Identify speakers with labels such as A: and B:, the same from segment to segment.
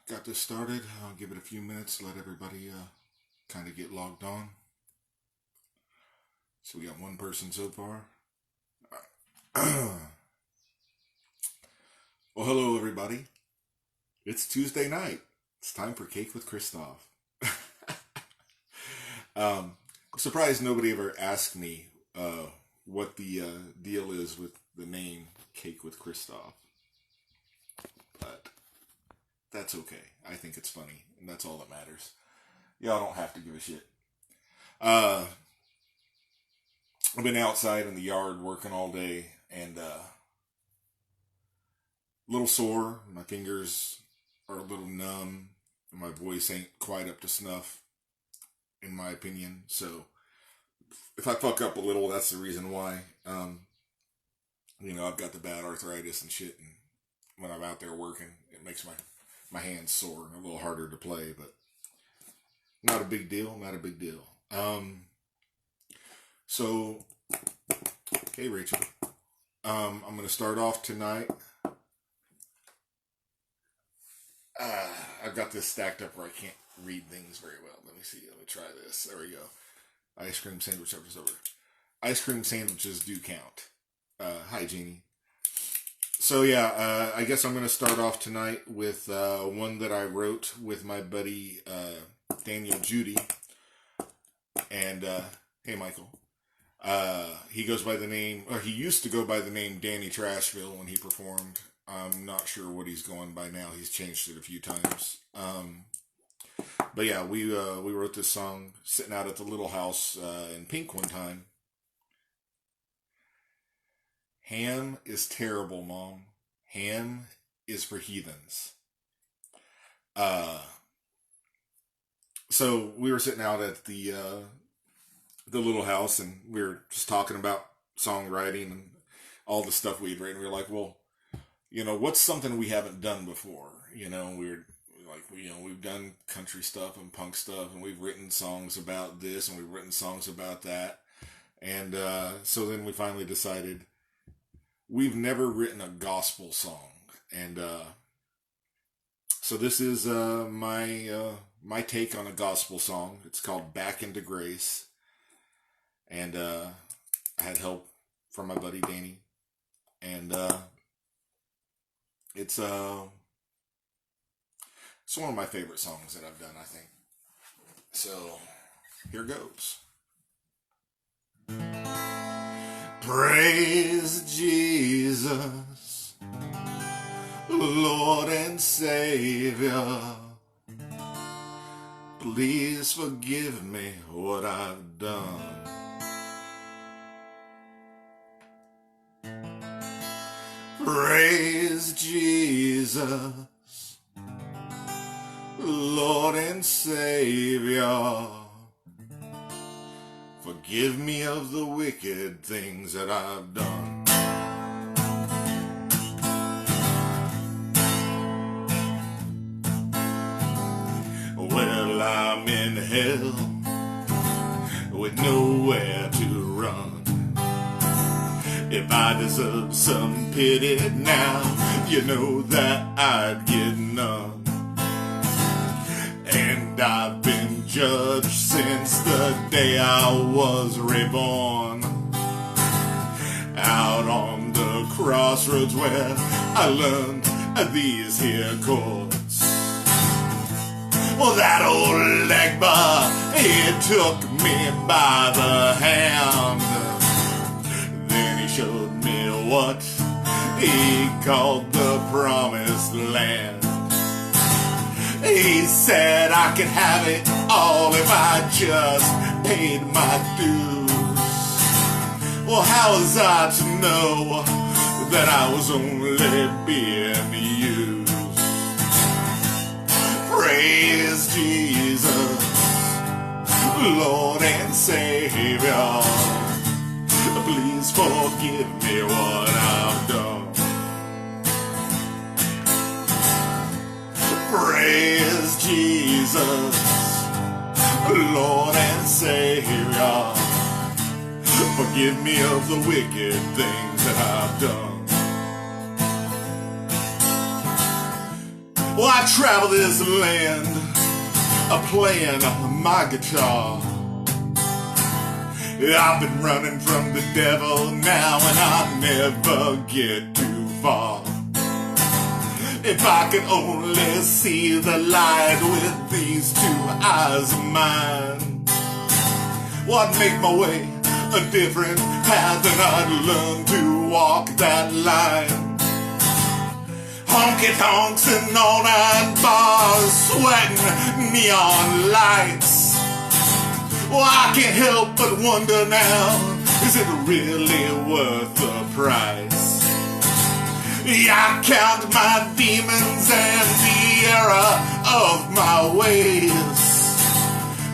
A: got this started. I'll give it a few minutes, let everybody kind of get logged on. So we got one person so far. Well, hello everybody. It's Tuesday night. It's time for Cake with Christophe. I'm surprised nobody ever asked me what the deal is with the name Cake with Christophe. But that's okay. I think it's funny, and that's all that matters. Y'all don't have to give a shit. I've been outside in the yard working all day, and a little sore. My fingers are a little numb, and my voice ain't quite up to snuff, in my opinion. So if I fuck up a little, that's the reason why. I've got the bad arthritis and shit, and when I'm out there working, it makes my hands sore and a little harder to play, but not a big deal, not a big deal. So, hey Rachel, I'm going to start off tonight. I've got this stacked up where I can't read things very well. Let me see, let me try this. There we go. Ice cream sandwich over. Ice cream sandwiches do count. Hi Jeannie. So yeah, I guess I'm going to start off tonight with one that I wrote with my buddy Daniel Judy. And hey Michael. He goes by the name, or he used to go by the name Danny Trashville when he performed. I'm not sure what he's going by now. He's changed it a few times. But yeah, we wrote this song sitting out at the little house in Pink one time. Ham is terrible, Mom. Ham is for heathens. So we were sitting out at the little house, and we were just talking about songwriting and all the stuff we'd written. We were like, well, what's something we haven't done before? We've done country stuff and punk stuff, and we've written songs about this, and we've written songs about that. And so then we finally decided we've never written a gospel song. And so this is my take on a gospel song. It's called Back into Grace. And I had help from my buddy Danny. And it's one of my favorite songs that I've done, I think. So here goes. Praise Jesus, Lord and Savior. Please forgive me what I've done. Praise Jesus, Lord and Savior. Forgive me of the wicked things that I've done. Well, I'm in hell with nowhere to run. If I deserve some pity now, you know that I'd get none. And I've been judged since the day I was reborn. Out on the crossroads where I learned these here chords. Well, that old leg bar, he took me by the hand. Then he showed me what he called the promised land. He said I could have it all if I just paid my dues. Well, how was I to know that I was only being used? Praise Jesus, Lord and Savior. Please forgive me what I've done. Praise Jesus, Lord and Savior. Forgive me of the wicked things that I've done. Well, I travel this land, playing my guitar. I've been running from the devil now, and I never get too far. If I could only see the light with these two eyes of mine, well, I'd make my way a different path, and I'd learn to walk that line. Honky-tonks and all-night bars, sweating neon lights. Well, I can't help but wonder now, is it really worth the price? I count my demons and the error of my ways,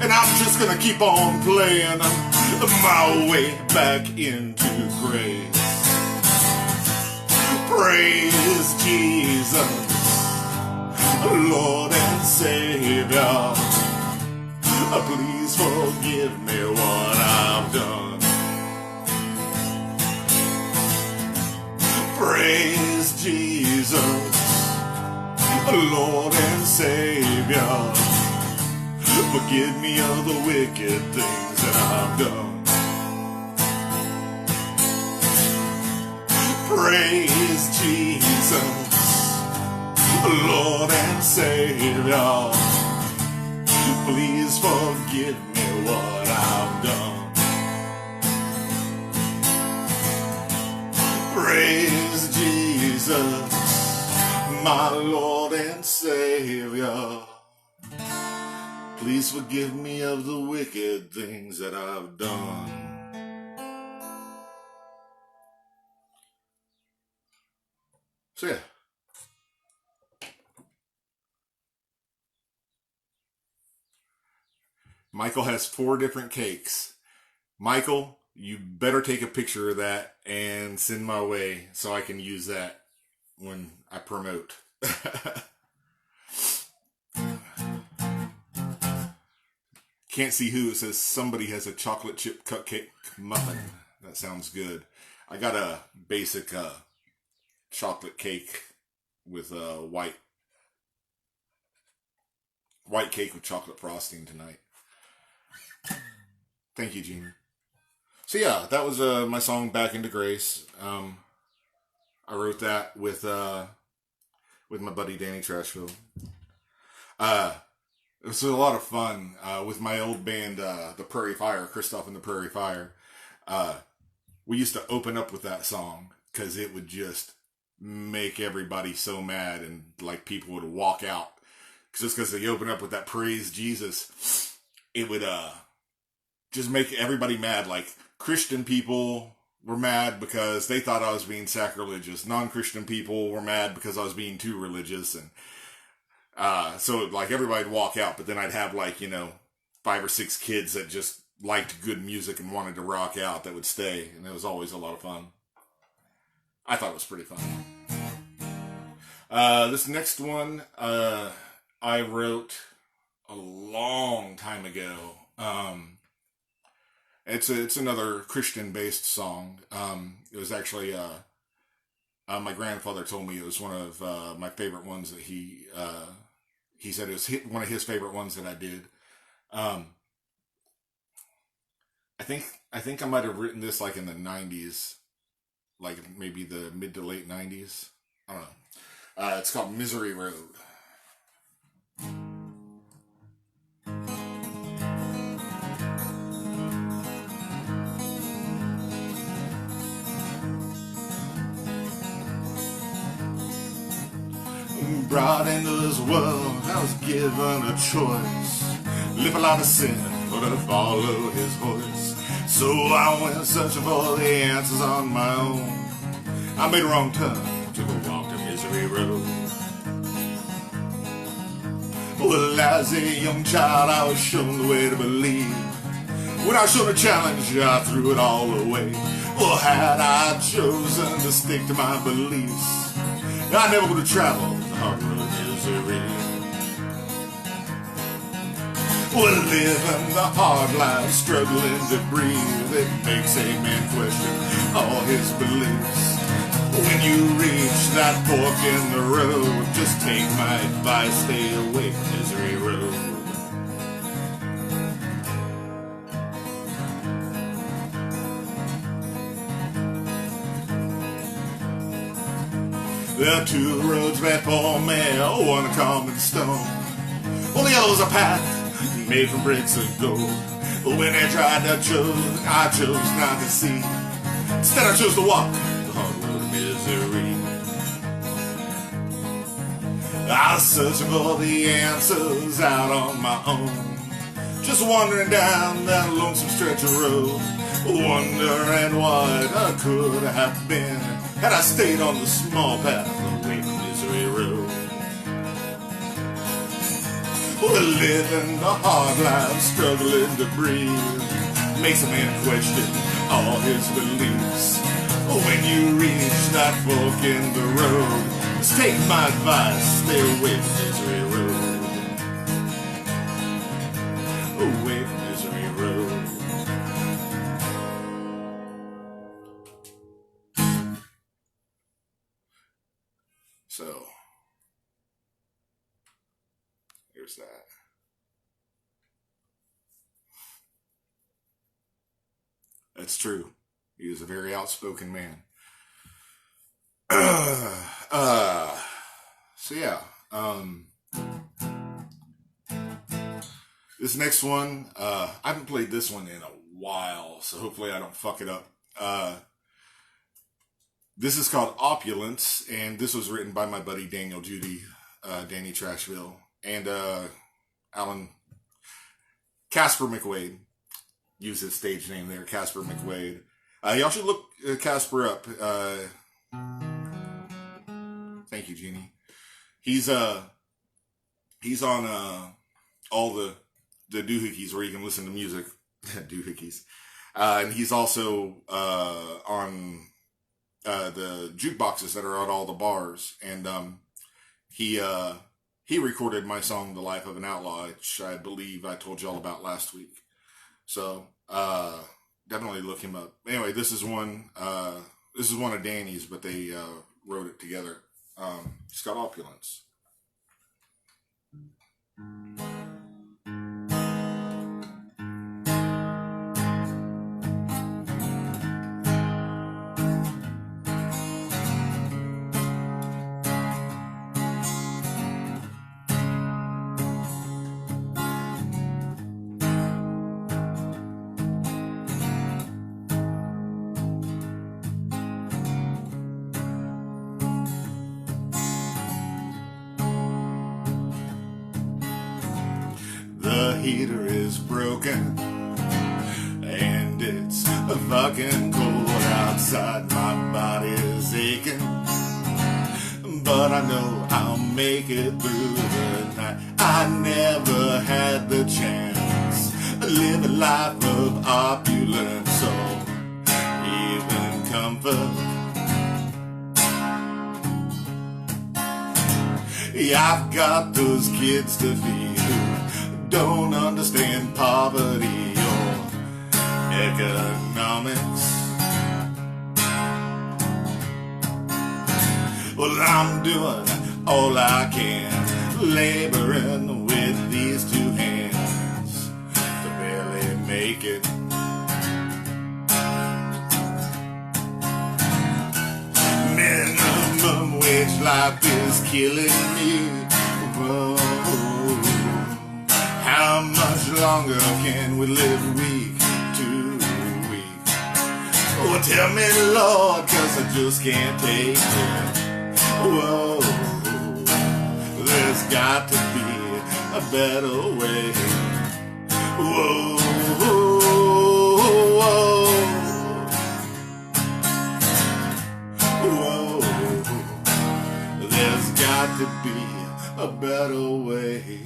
A: and I'm just gonna keep on playing my way back into grace. Praise Jesus, Lord and Savior. Please forgive me what I've done. Praise Jesus, Lord and Savior. Forgive me of the wicked things that I've done. Praise Jesus, Lord and Savior. Please forgive me what I've done. Praise Jesus, my Lord and Savior. Please forgive me of the wicked things that I've done. So yeah. Michael has 4 different cakes. Michael, you better take a picture of that and send my way so I can use that when I promote. Can't see who. It says somebody has a chocolate chip cupcake muffin. That sounds good. I got a basic chocolate cake with white cake with chocolate frosting tonight. Thank you, Jeannie. So yeah, that was my song "Back into Grace." I wrote that with my buddy Danny Trashville. It was a lot of fun with my old band, the Prairie Fire, Christophe and the Prairie Fire. We used to open up with that song because it would just make everybody so mad, and like people would walk out just because they open up with that "Praise Jesus." It would just make everybody mad. Like Christian people were mad because they thought I was being sacrilegious. Non-Christian people were mad because I was being too religious, and so like everybody would walk out, but then I'd have like, 5 or 6 kids that just liked good music and wanted to rock out that would stay, and it was always a lot of fun. I thought it was pretty fun. This next one I wrote a long time ago. It's another Christian-based song. It was actually my grandfather told me it was one of my favorite ones that he said it was one of his favorite ones that I did. I think I might have written this like in the 90s, like maybe the mid to late 90s. I don't know. It's called "Misery Road." Brought into this world, I was given a choice: live a life of sin or to follow his voice. So I went searching for the answers on my own. I made a wrong turn, took a walk to Misery Road. Well, as a young child, I was shown the way to believe. When I was shown a challenge, I threw it all away. Well, had I chosen to stick to my beliefs, I never would have traveled the hard road of misery. Well, living the hard life, struggling to breathe, it makes a man question all his beliefs. When you reach that fork in the road, just take my advice, stay away from Misery Road. There are two roads before me, one of common stone. Well, the other's a path made from bricks of gold. When I tried to choose, I chose not to see. Instead I chose to walk the hard road of misery. I was searching for the answers out on my own, just wandering down that lonesome stretch of road, wondering what I could have been had I stayed on the small path away from Misery Road. Well, living the hard life, struggling to breathe, makes a man question all his beliefs. When you reach that fork in the road, just take my advice, stay away from Misery Road. Away from Misery Road. So, here's that. That's true. He was a very outspoken man. So yeah. This next one, I haven't played this one in a while, so hopefully I don't fuck it up. This is called Opulence, and this was written by my buddy Daniel Judy, Danny Trashville, and Casper McWade. Use his stage name there, Casper McWade. Y'all should look Casper up. Thank you, Jeannie. He's on all the doohickeys where you can listen to music. Doohickeys. And he's also on the jukeboxes that are at all the bars. And he recorded my song, The Life of an Outlaw, which I believe I told y'all about last week. So definitely look him up. Anyway, this is one of Danny's, but they wrote it together. It's got Opulence. The heater is broken and it's fucking cold outside. My body is aching, but I know I'll make it through the night. I never had the chance to live a life of opulence or even comfort. I've got those kids to feed who don't understand poverty or economics. Well, I'm doing all I can, laboring with these two hands to barely make it. Minimum wage life is killing me. Whoa. How much longer can we live week to week? Oh, tell me, Lord, 'cause I just can't take it. Whoa, there's got to be a better way. Whoa, whoa, whoa, there's got to be a better way.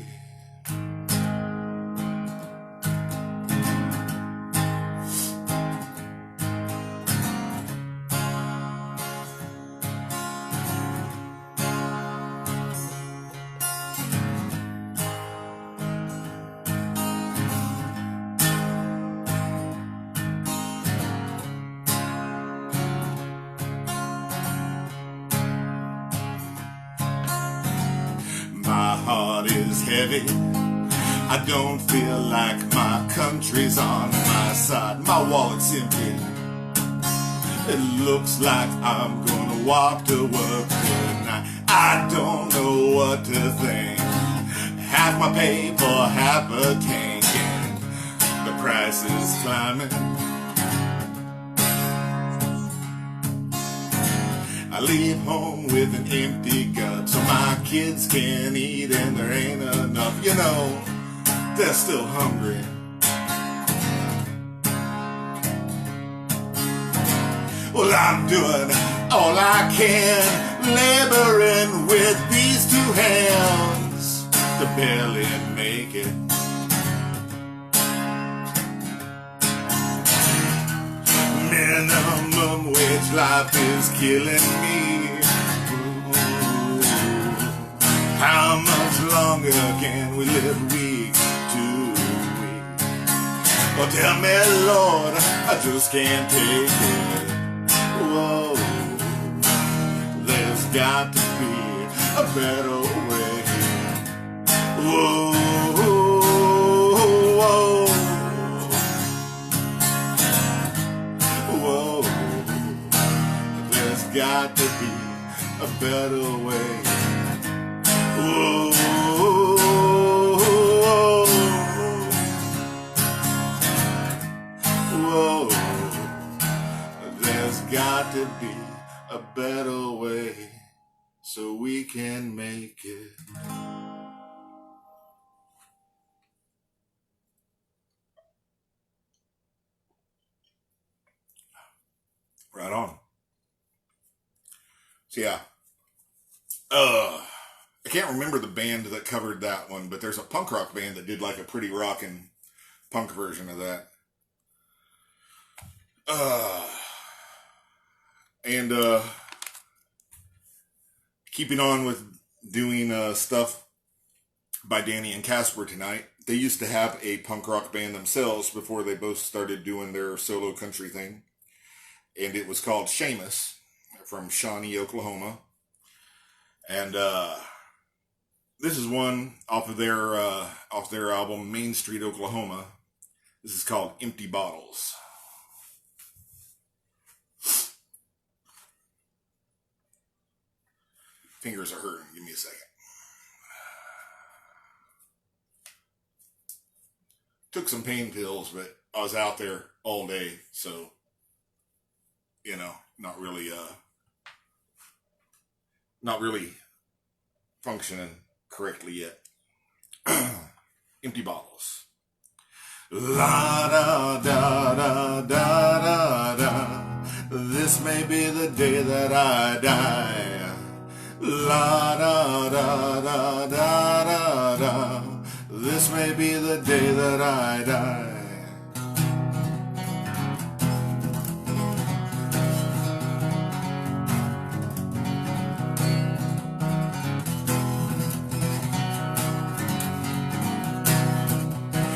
A: heart is heavy. I don't feel like my country's on my side. My wallet's empty. It looks like I'm gonna walk to work tonight. I don't know what to think. Half my pay for half a tank, and the price is climbing. I leave home with an empty gut so my kids can eat and there ain't enough. You know, they're still hungry. Well, I'm doing all I can, laboring with these two hands to barely make it. Minimum wage life is killing me. Ooh, how much longer can we live week to week? Oh, tell me, Lord, I just can't take it. Whoa, there's got to be a better way. Whoa, whoa, whoa, there's got to be a better way. Whoa, whoa, there's got to be a better way so we can make it. Right on. So yeah, I can't remember the band that covered that one, but there's a punk rock band that did like a pretty rockin' punk version of that. And keeping on with doing stuff by Danny and Casper tonight. They used to have a punk rock band themselves before they both started doing their solo country thing. And it was called Seamus from Shawnee, Oklahoma. And this is one off their album Main Street, Oklahoma. This is called Empty Bottles. Fingers are hurting. Give me a second. Took some pain pills, but I was out there all day, so you know, not really functioning correctly yet. Empty bottles. La da da da da da da. This may be the day that I die. La da da da da da da. This may be the day that I die.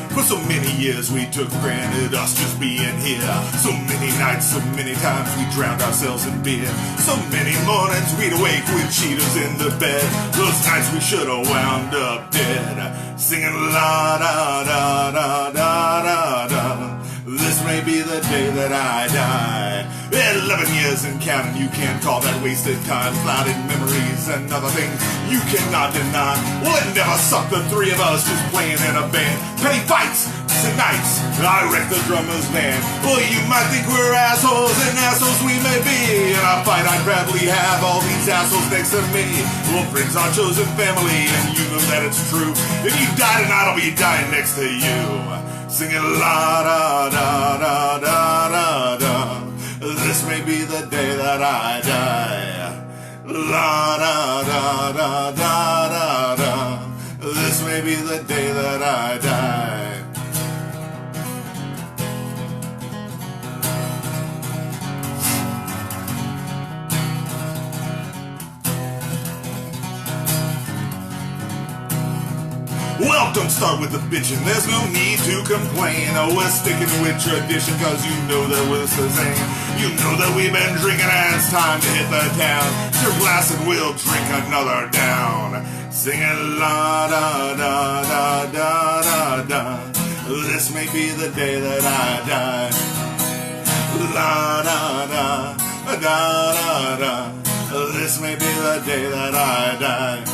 A: For so many years we took granted us just being here. So many nights, so many times we drowned ourselves in beer. So many mornings we'd awake with cheaters in the bed. Those nights we should have wound up dead. Singing la da da da da da da. This may be the day that I die. 11 years and counting, you can't call that wasted time. Clouded memories, another thing you cannot deny. Well, it never sucked the three of us just playing in a band. Petty fights and nights, I wrecked the drummer's band. Well, you might think we're assholes, and assholes we may be. In a fight, I'd gladly have all these assholes next to me. Well, friends are chosen family, and you know that it's true. If you die tonight, I'll be dying next to you. Singing la da da da da da da. This may be the day that I die. La da da da da da da. This may be the day that I die. Well, Oh, don't start with the bitchin', there's no need to complain. Oh, we're sticking with tradition, cause you know that we're the same. You know that we've been drinking and it's time to hit the town. Your glass and we'll drink another down. Singing la da da da da da da. This may be the day that I die. La da da da da da. This may be the day that I die.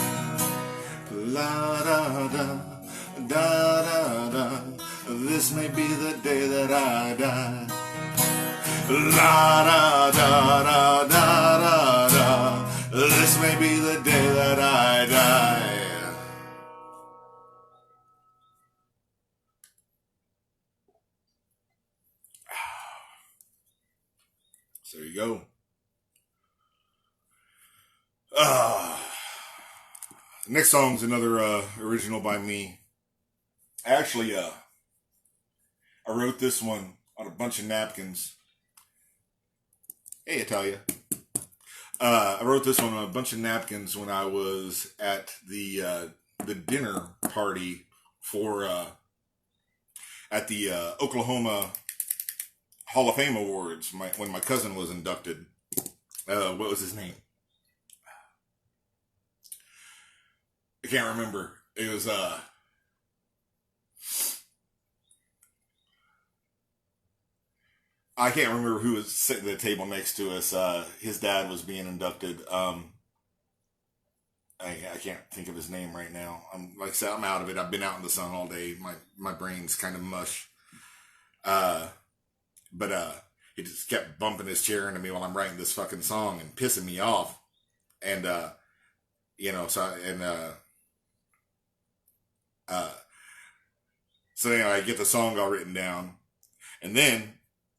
A: La da da da da da. This may be the day that I die. La da da da da da da. This may be the day that I die. So there you go. Next song's another original by me. Actually, I wrote this one on a bunch of napkins. Hey, Italia. I wrote this one on a bunch of napkins when I was at the dinner party for at the Oklahoma Hall of Fame Awards. When my cousin was inducted. What was his name? I can't remember. It was I can't remember who was sitting at the table next to us. His dad was being inducted. I can't think of his name right now. Like I said, I'm out of it. I've been out in the sun all day. My brain's kind of mush. But he just kept bumping his chair into me while I'm writing this fucking song and pissing me off. And so anyway, I get the song all written down, and then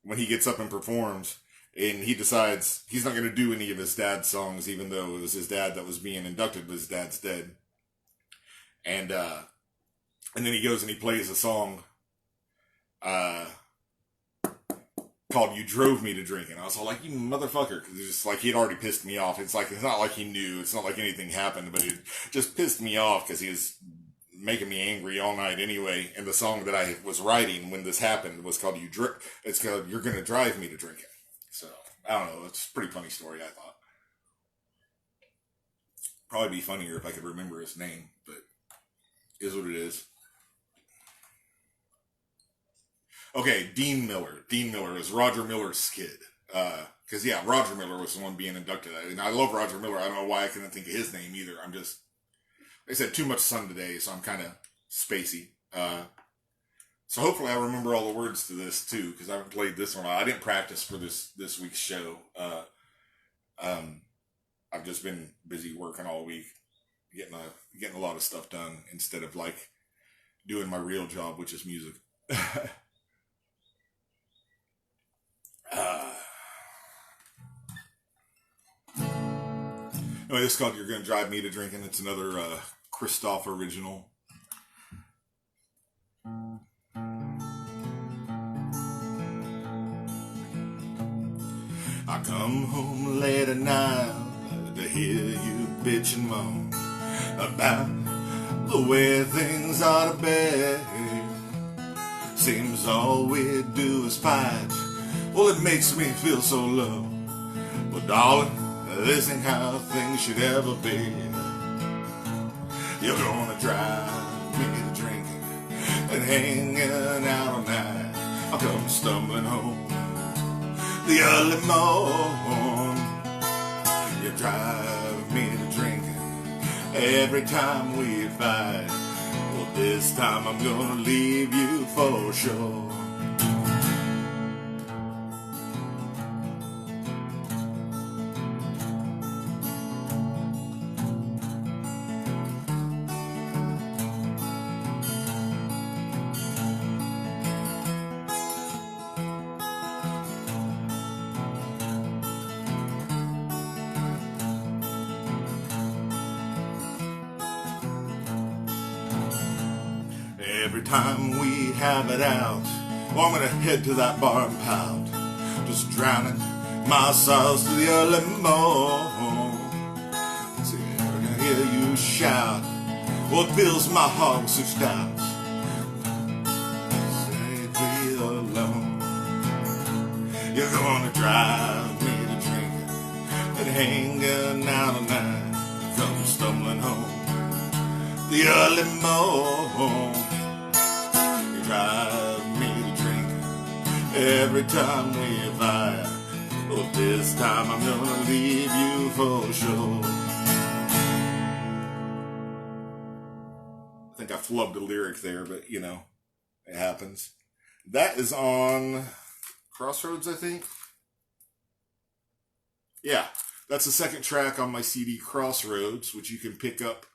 A: when he gets up and performs, and he decides he's not going to do any of his dad's songs, even though it was his dad that was being inducted, but his dad's dead. And then he goes and he plays a song called "You Drove Me to Drinkin." I was all like, "You motherfucker," because it's just like he'd already pissed me off. It's not like he knew. It's not like anything happened, but it just pissed me off because he was making me angry all night anyway. And the song that I was writing when this happened was called it's called "You're Gonna Drive Me to Drinkin'." So I don't know. It's a pretty funny story, I thought. Probably be funnier if I could remember his name, but it is what it is. Okay, Dean Miller. Dean Miller is Roger Miller's kid. Because, Roger Miller was the one being inducted. And I love Roger Miller. I don't know why I couldn't think of his name either. I'm just, like I said, too much sun today, so I'm kind of spacey. So hopefully I remember all the words to this, too, because I haven't played this one. I didn't practice for this week's show. I've just been busy working all week, getting a lot of stuff done, instead of, doing my real job, which is music. Anyway, this is called "You're Gonna Drive Me to Drinkin'." It's another Christophe original. I come home late at night to hear you bitch and moan about the way things are to be. Seems all we do is fight. Well, it makes me feel so low. But darling, this ain't how things should ever be. You're gonna drive me to drinking and hanging out all night. I'll come stumbling home the early morn. You drive me to drinking every time we fight. Well, this time I'm gonna leave you for sure. Every time we have it out, well, I'm gonna head to that bar and pout, just drowning my sorrows to the early morn. See, I can hear you shout, what fills my heart with such doubts. Say we alone. You're gonna drive me to drinking and hanging out all night, come stumbling home the early morn. You drive me to drinking every time we fight. But this time I'm gonna leave you for sure. I think I flubbed a lyric there, but you know, it happens. That is on Crossroads, I think. Yeah, that's the second track on my CD Crossroads, which you can pick up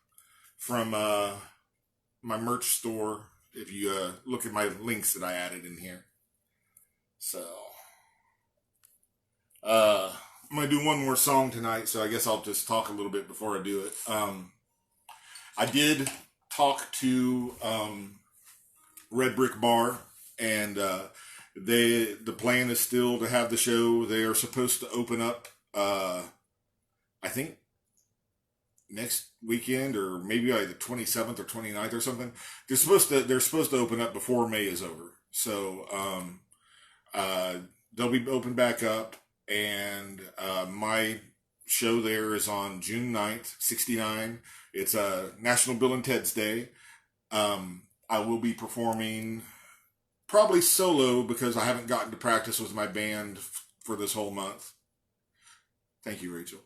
A: from my merch store if you look at my links that I added in here. So, I'm going to do one more song tonight, so I guess I'll just talk a little bit before I do it. I did talk to Red Brick Bar, and the plan is still to have the show. They are supposed to open up, I think, next weekend, or maybe like the 27th or 29th or something. They're supposed to open up before May is over. So they'll be open back up, and my show there is on June 9th, 69. It's National Bill and Ted's Day. I will be performing probably solo because I haven't gotten to practice with my band for this whole month. Thank you, Rachel.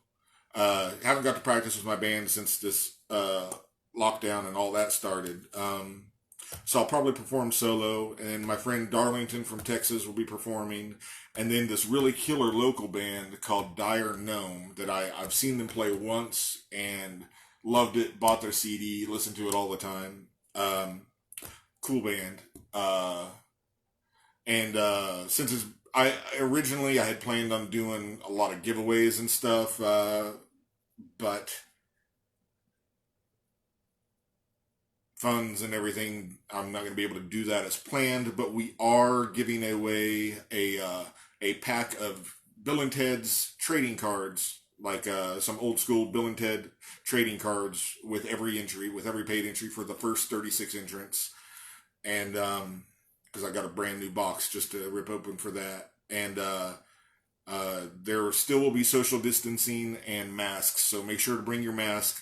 A: Haven't got to practice with my band since this lockdown and all that started. So I'll probably perform solo, and my friend Darlington from Texas will be performing, and then this really killer local band called Dire Gnome that I've seen them play once and loved it, bought their CD, listened to it all the time. Cool band. And since I had planned on doing a lot of giveaways and stuff, but funds and everything, I'm not going to be able to do that as planned. But we are giving away a pack of Bill and Ted's trading cards, like some old school Bill and Ted trading cards with every entry, with every paid entry for the first 36 entrants. And because I got a brand new box just to rip open for that. And there still will be social distancing and masks, so make sure to bring your mask,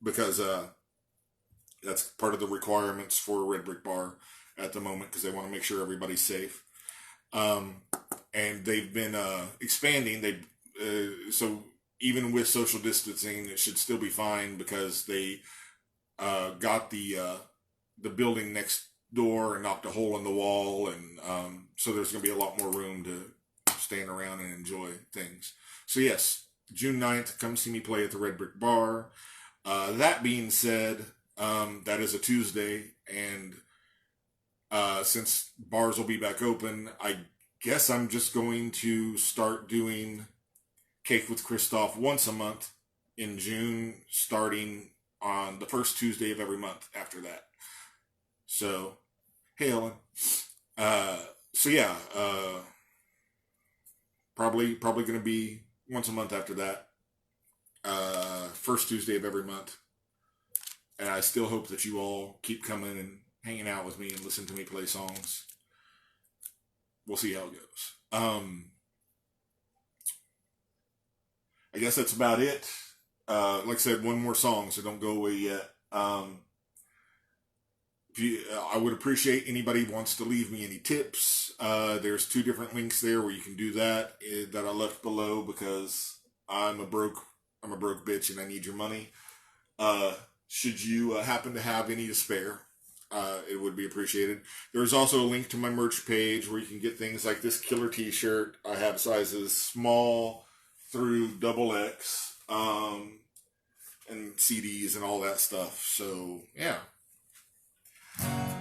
A: because that's part of the requirements for Red Brick Bar at the moment, because they want to make sure everybody's safe. And they've been expanding. So even with social distancing, it should still be fine, because they got the building next door and knocked a hole in the wall, and so there's going to be a lot more room to stand around and enjoy things. So yes, June 9th, come see me play at the Red Brick Bar. That being said, that is a Tuesday, and since bars will be back open, I guess I'm just going to start doing Cake with Christophe once a month in June, starting on the first Tuesday of every month after that. So, hey Ellen. So yeah, probably going to be once a month after that. First Tuesday of every month. And I still hope that you all keep coming and hanging out with me and listen to me play songs. We'll see how it goes. I guess that's about it. Like I said, one more song, so don't go away yet. I would appreciate anybody who wants to leave me any tips. There's 2 different links there where you can do that I left below, because I'm a broke bitch and I need your money. Should you happen to have any to spare, it would be appreciated. There's also a link to my merch page where you can get things like this killer t-shirt. I have sizes small through XXX, and CDs and all that stuff. So, yeah.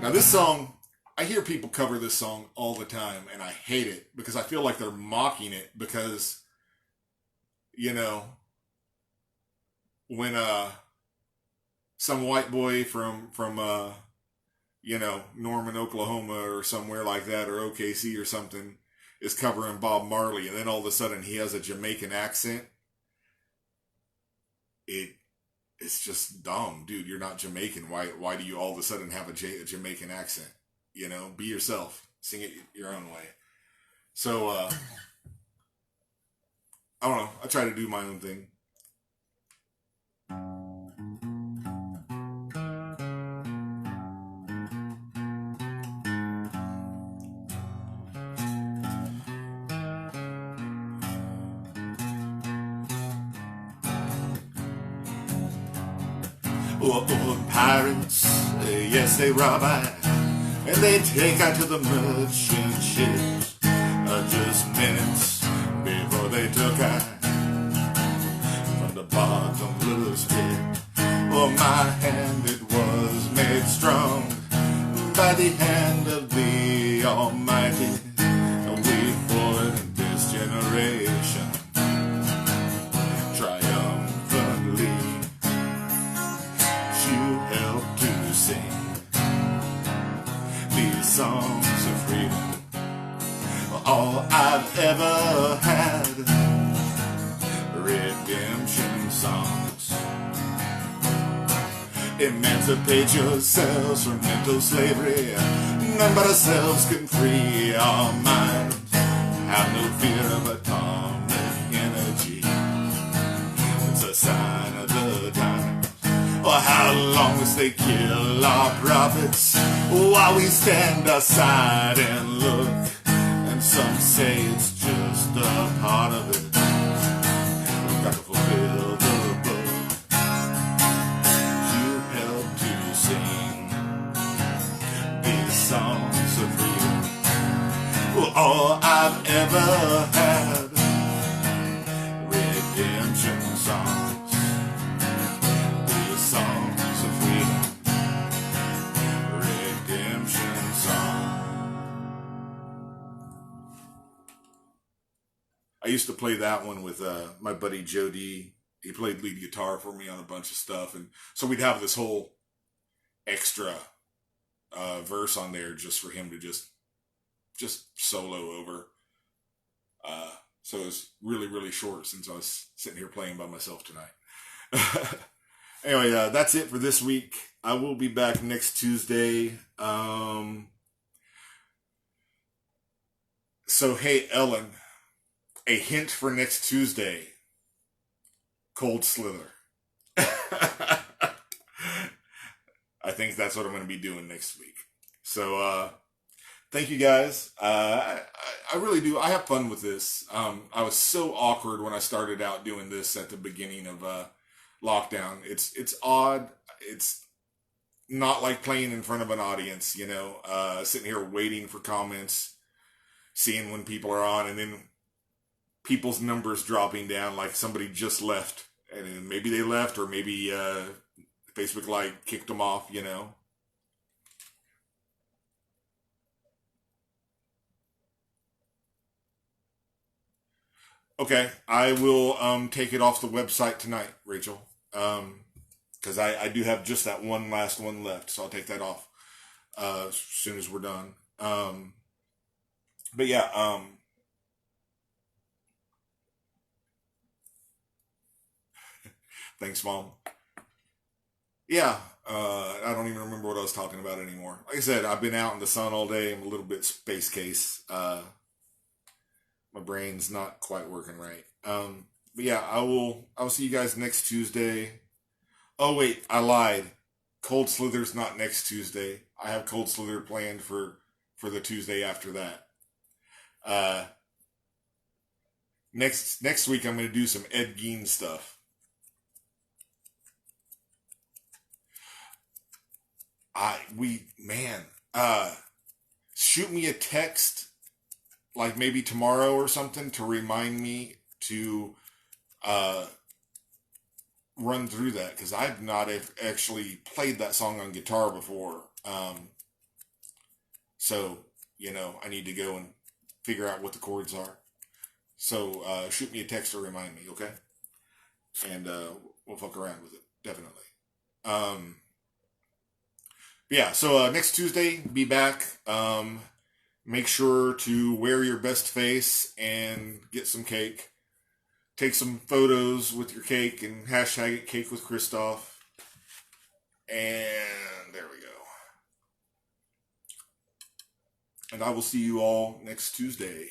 A: Now this song, I hear people cover this song all the time, and I hate it, because I feel like they're mocking it, because, you know, when some white boy from you know, Norman, Oklahoma or somewhere like that, or OKC or something, is covering Bob Marley, and then all of a sudden he has a Jamaican accent, it it's just dumb, dude. You're not Jamaican. Why do you all of a sudden have a Jamaican accent? You know, be yourself. Sing it your own way. So, I don't know. I try to do my own thing. Pirates, yes, they rob I, and they take I to the merchant ships. Just minutes before they took I from the bottomless pit. Oh, my hand it was made strong by the hand of the Almighty. We fought in this generation triumphantly. You help to sing these songs of freedom. All I've ever had, redemption songs. Emancipate yourselves from mental slavery. None but ourselves can free our minds. Have no fear of atomic energy. It's a sign of the times. Or how long must they kill our prophets while we stand aside and look? And some say it's just a part of it. We've got to fulfill the book. You help to sing these songs of freedom. Well, all I've ever had, redemption songs. These songs of freedom, redemption songs. I used to play that one with my buddy Joe D. He played lead guitar for me on a bunch of stuff, and so we'd have this whole extra verse on there just for him to just solo over. So it was really, really short since I was sitting here playing by myself tonight. Anyway, that's it for this week. I will be back next Tuesday. So, hey, Ellen, a hint for next Tuesday. Cold Slither. I think that's what I'm going to be doing next week. So, thank you guys. I really do. I have fun with this. I was so awkward when I started out doing this at the beginning of lockdown. It's odd. It's not like playing in front of an audience, you know, sitting here waiting for comments, seeing when people are on, and then people's numbers dropping down like somebody just left. And maybe they left, or maybe Facebook like kicked them off, you know. Okay, I will take it off the website tonight, Rachel. Because I do have just that one last one left, so I'll take that off as soon as we're done. But yeah, thanks, Mom. Yeah, I don't even remember what I was talking about anymore. Like I said, I've been out in the sun all day. I'm a little bit space case. My brain's not quite working right. But yeah, I'll see you guys next Tuesday. Oh wait, I lied. Cold Slither's not next Tuesday. I have Cold Slither planned for the Tuesday after that. Uh, next week I'm gonna do some Ed Gein stuff. Shoot me a text like maybe tomorrow or something to remind me to run through that, because I've not actually played that song on guitar before. So, you know, I need to go and figure out what the chords are. So shoot me a text to remind me, okay? And we'll fuck around with it, definitely. Yeah, so next Tuesday, be back. Make sure to wear your best face and get some cake. take some photos with your cake and hashtag it Cake with Christophe. And there we go. And I will see you all next Tuesday.